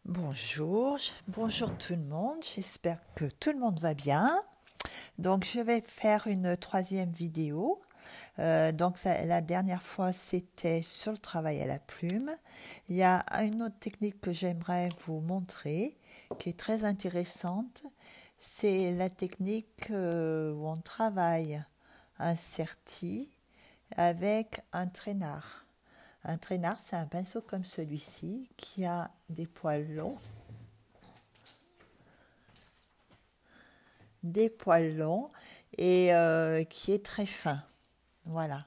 Bonjour tout le monde, j'espère que tout le monde va bien. Donc je vais faire une troisième vidéo. La dernière fois c'était sur le travail à la plume. Il y a une autre technique que j'aimerais vous montrer qui est très intéressante. C'est la technique où on travaille un certi avec un traînard. Un traînard, c'est un pinceau comme celui-ci qui a des poils longs. Et qui est très fin. Voilà.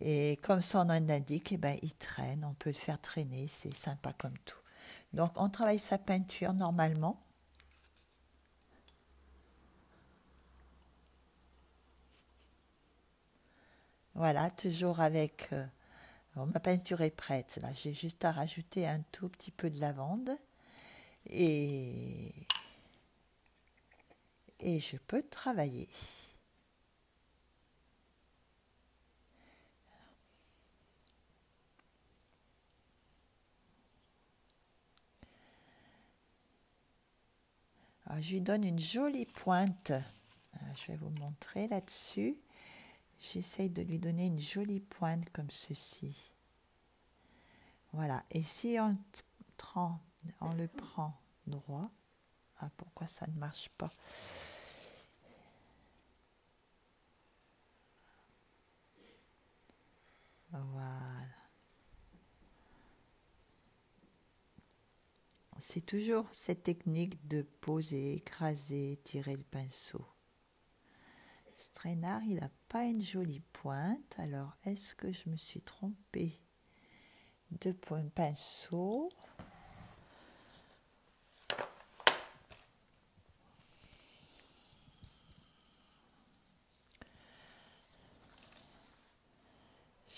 Et comme son nom l'indique, eh ben, il traîne, on peut le faire traîner, c'est sympa comme tout. Donc on travaille sa peinture normalement. Voilà, toujours avec... bon, ma peinture est prête, là j'ai juste à rajouter un tout petit peu de lavande. Et je peux travailler. Alors, je lui donne une jolie pointe. Je vais vous montrer là-dessus. J'essaye de lui donner une jolie pointe comme ceci. Voilà. Et si on le prend droit. Ah, pourquoi ça ne marche pas? Voilà. C'est toujours cette technique de poser, écraser, tirer le pinceau. Ce traînard, il n'a pas une jolie pointe. Alors, est-ce que je me suis trompée de pinceau?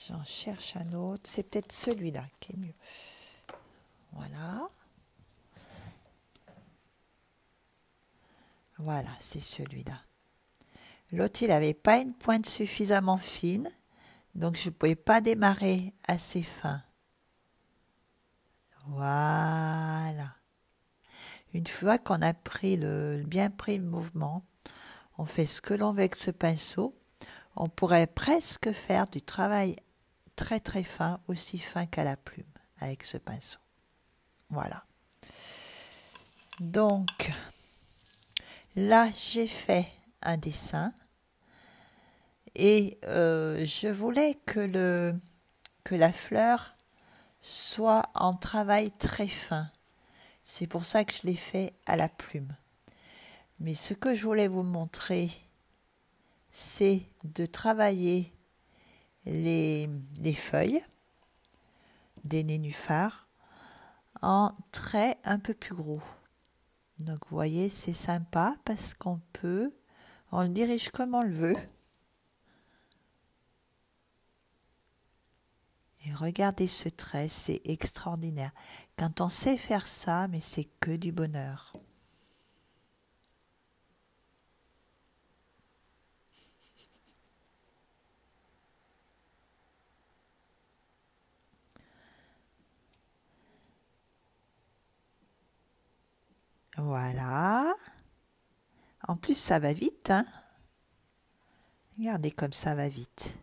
J'en cherche un autre. C'est peut-être celui-là qui est mieux. Voilà. Voilà, c'est celui-là. L'autre, il n'avait pas une pointe suffisamment fine, donc je ne pouvais pas démarrer assez fin. Voilà. Une fois qu'on a bien pris le mouvement, on fait ce que l'on veut avec ce pinceau. On pourrait presque faire du travail très très fin, aussi fin qu'à la plume, avec ce pinceau. Voilà. Donc, là, j'ai fait un dessin et je voulais que la fleur soit en travail très fin. C'est pour ça que je l'ai fait à la plume. Mais ce que je voulais vous montrer, c'est de travailler les feuilles des nénuphars en traits un peu plus gros. Donc vous voyez, c'est sympa parce on le dirige comme on le veut. Et regardez ce trait, c'est extraordinaire. Quand on sait faire ça, mais c'est que du bonheur. Voilà. En plus, ça va vite, hein? Regardez comme ça va vite.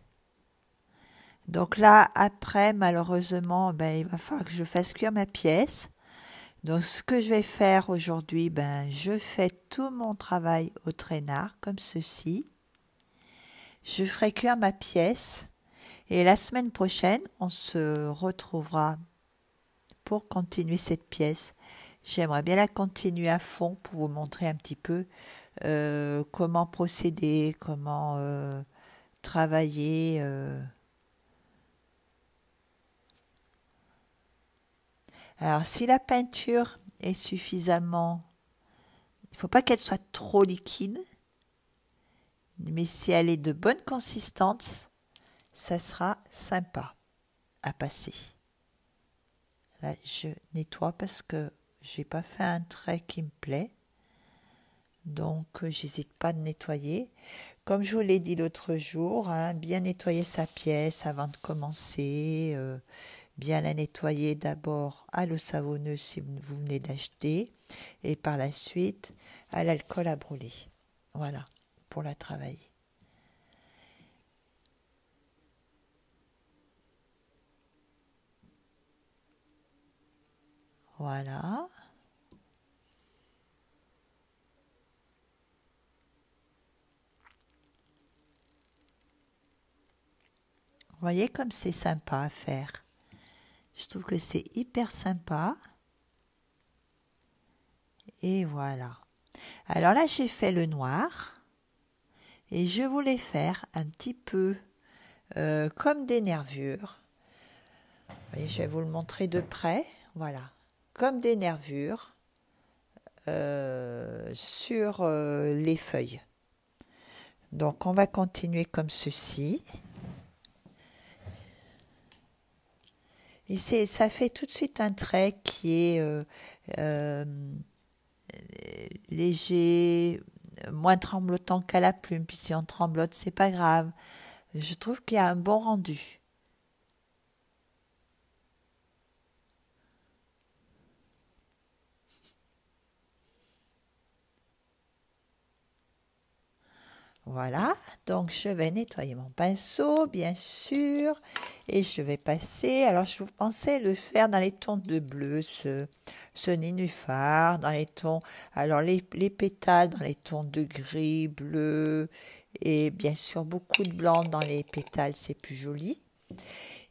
Donc là, après, malheureusement, il va falloir que je fasse cuire ma pièce. Donc ce que je vais faire aujourd'hui, je fais tout mon travail au traînard, comme ceci. Je ferai cuire ma pièce. Et la semaine prochaine, on se retrouvera pour continuer cette pièce. J'aimerais bien la continuer à fond pour vous montrer un petit peu comment procéder, comment travailler. Alors, si la peinture est suffisamment... Il ne faut pas qu'elle soit trop liquide, mais si elle est de bonne consistance, ça sera sympa à passer. Là, je nettoie parce que j'ai pas fait un trait qui me plaît. Donc, j'hésite pas de nettoyer. Comme je vous l'ai dit l'autre jour, hein, bien nettoyer sa pièce avant de commencer. bien la nettoyer d'abord à l'eau savonneuse si vous venez d'acheter et par la suite à l'alcool à brûler. Voilà, pour la travailler. Voilà. Vous voyez comme c'est sympa à faire. Je trouve que c'est hyper sympa. Et voilà. Alors là, j'ai fait le noir. Et je voulais faire un petit peu comme des nervures. Et je vais vous le montrer de près. Voilà. Comme des nervures sur les feuilles. Donc on va continuer comme ceci. Et ça fait tout de suite un trait qui est léger, moins tremblotant qu'à la plume. Puis si on tremblote, c'est pas grave. Je trouve qu'il y a un bon rendu. Voilà, donc je vais nettoyer mon pinceau, bien sûr, et je vais passer. Alors, je pensais le faire dans les tons de bleu, ce nénuphar, dans les tons. Alors, les pétales dans les tons de gris, bleu, et bien sûr beaucoup de blanc dans les pétales, c'est plus joli.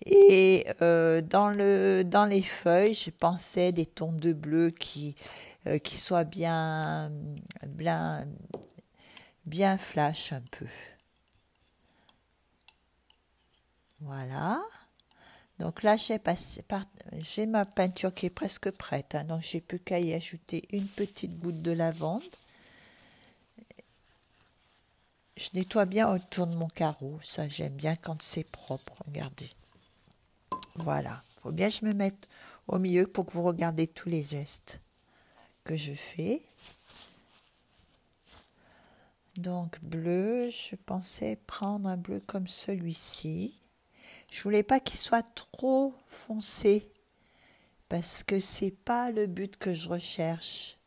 Et dans les feuilles, je pensais des tons de bleu qui soient bien flash un peu. Voilà. Donc là, j'ai ma peinture qui est presque prête. Donc, j'ai plus qu'à y ajouter une petite goutte de lavande. Je nettoie bien autour de mon carreau. Ça, j'aime bien quand c'est propre. Regardez. Voilà. Faut bien que je me mette au milieu pour que vous regardiez tous les gestes que je fais. Donc, bleu, je pensais prendre un bleu comme celui-ci. Je voulais pas qu'il soit trop foncé parce que c'est pas le but que je recherche.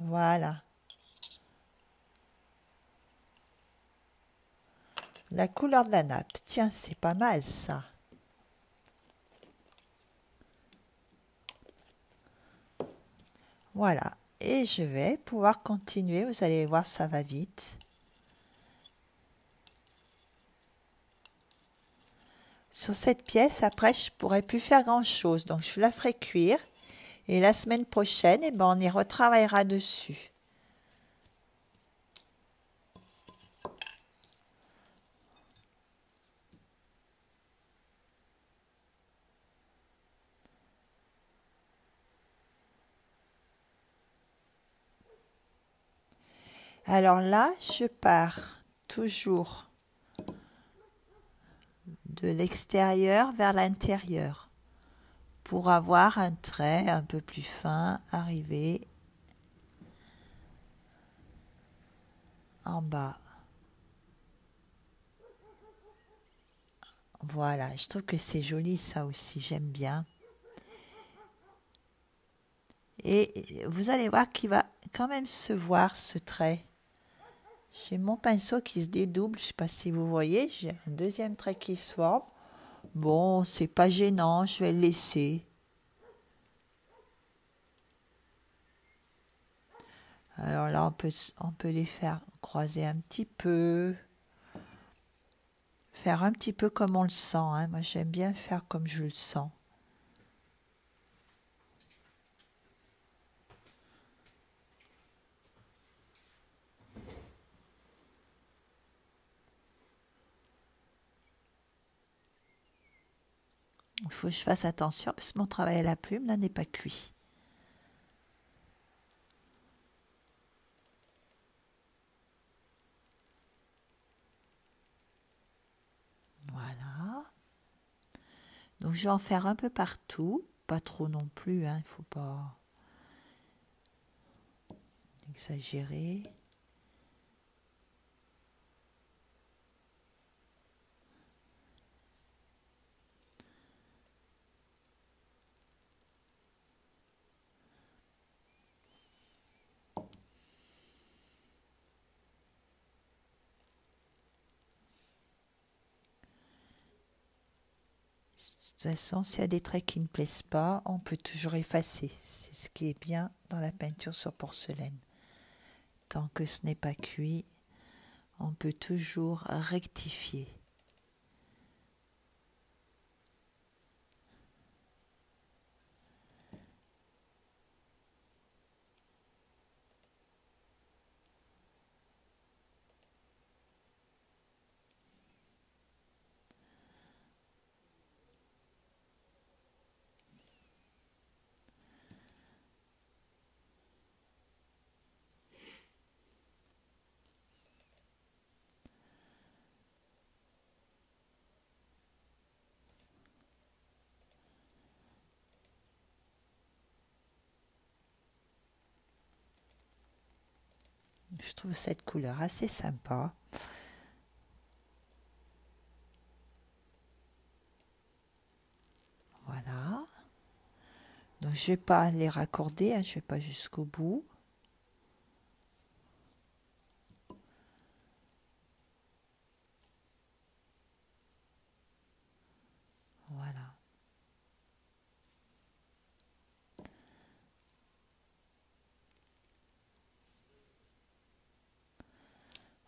Voilà. La couleur de la nappe. Tiens, c'est pas mal ça. Voilà. Et je vais pouvoir continuer. Vous allez voir, ça va vite. Sur cette pièce, après, je pourrais plus faire grand-chose. Donc, je la ferai cuire. Et la semaine prochaine, eh ben, on y retravaillera dessus. Alors là, je pars toujours de l'extérieur vers l'intérieur pour avoir un trait un peu plus fin arrivé en bas. Voilà, je trouve que c'est joli ça aussi, j'aime bien. Et vous allez voir qu'il va quand même se voir ce trait. J'ai mon pinceau qui se dédouble, je ne sais pas si vous voyez, j'ai un deuxième trait qui se forme. Bon, c'est pas gênant, je vais le laisser. Alors là, on peut les faire croiser un petit peu. Faire un petit peu comme on le sent. Hein. Moi, j'aime bien faire comme je le sens. Il faut que je fasse attention parce que mon travail à la plume, là, n'est pas cuit. Voilà. Donc, je vais en faire un peu partout. Pas trop non plus, hein. Il ne faut pas exagérer. toute façon, s'il y a des traits qui ne plaisent pas, on peut toujours effacer. C'est ce qui est bien dans la peinture sur porcelaine. Tant que ce n'est pas cuit, on peut toujours rectifier. Je trouve cette couleur assez sympa. Voilà. Donc je ne vais pas les raccorder, hein, je ne vais pas jusqu'au bout. Voilà.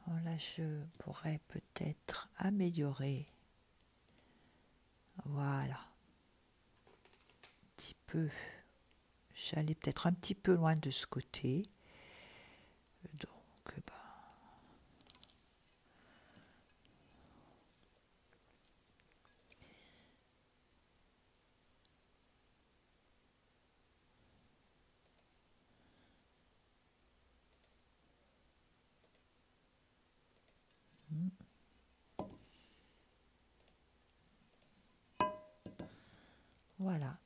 Bon, là, je pourrais peut-être améliorer. Voilà. Un petit peu. J'allais peut-être un petit peu loin de ce côté. Donc, ben, voilà.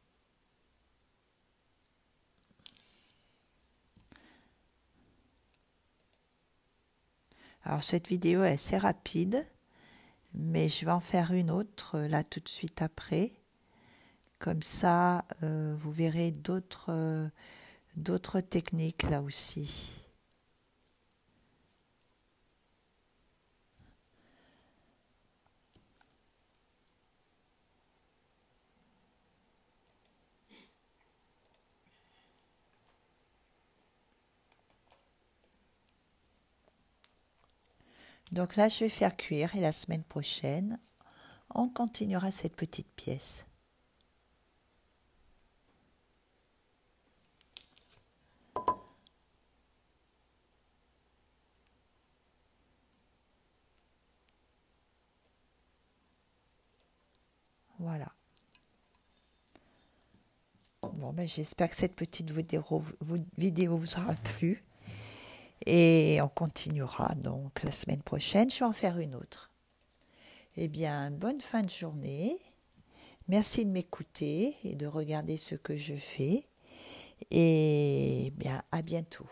Alors cette vidéo est assez rapide, mais je vais en faire une autre là tout de suite après. Comme ça, vous verrez d'autres techniques là aussi. Donc là, je vais faire cuire et la semaine prochaine, on continuera cette petite pièce. Voilà. Bon, ben, j'espère que cette petite vidéo vous aura plu. Et on continuera donc la semaine prochaine. Je vais en faire une autre. Eh bien, bonne fin de journée. Merci de m'écouter et de regarder ce que je fais. Et bien, à bientôt.